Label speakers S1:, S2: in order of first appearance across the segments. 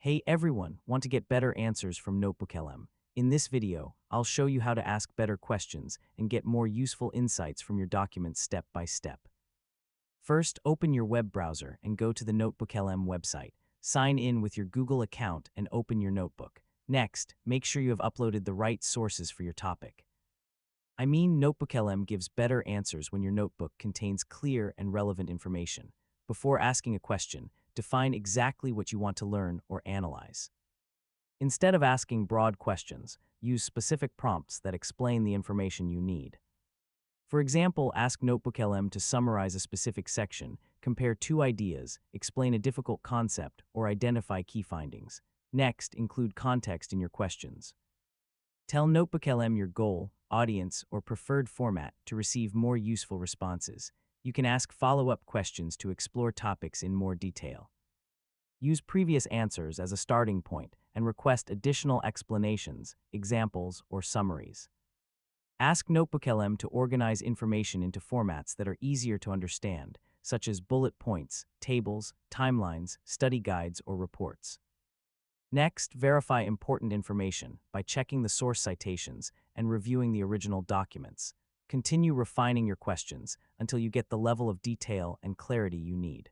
S1: Hey everyone, want to get better answers from NotebookLM? In this video, I'll show you how to ask better questions and get more useful insights from your documents step by step. First, open your web browser and go to the NotebookLM website. Sign in with your Google account and open your notebook. Next, make sure you have uploaded the right sources for your topic. NotebookLM gives better answers when your notebook contains clear and relevant information. Before asking a question, define exactly what you want to learn or analyze. Instead of asking broad questions, use specific prompts that explain the information you need. For example, ask NotebookLM to summarize a specific section, compare two ideas, explain a difficult concept, or identify key findings. Next, include context in your questions. Tell NotebookLM your goal, audience, or preferred format to receive more useful responses. You can ask follow-up questions to explore topics in more detail. Use previous answers as a starting point and request additional explanations, examples, or summaries. Ask NotebookLM to organize information into formats that are easier to understand, such as bullet points, tables, timelines, study guides, or reports. Next, verify important information by checking the source citations and reviewing the original documents. Continue refining your questions until you get the level of detail and clarity you need.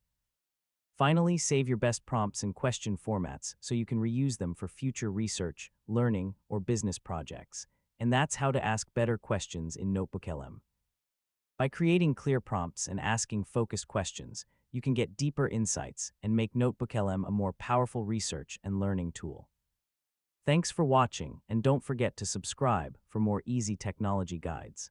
S1: Finally, save your best prompts in question formats so you can reuse them for future research, learning, or business projects. And that's how to ask better questions in NotebookLM. By creating clear prompts and asking focused questions, you can get deeper insights and make NotebookLM a more powerful research and learning tool. Thanks for watching, and don't forget to subscribe for more easy technology guides.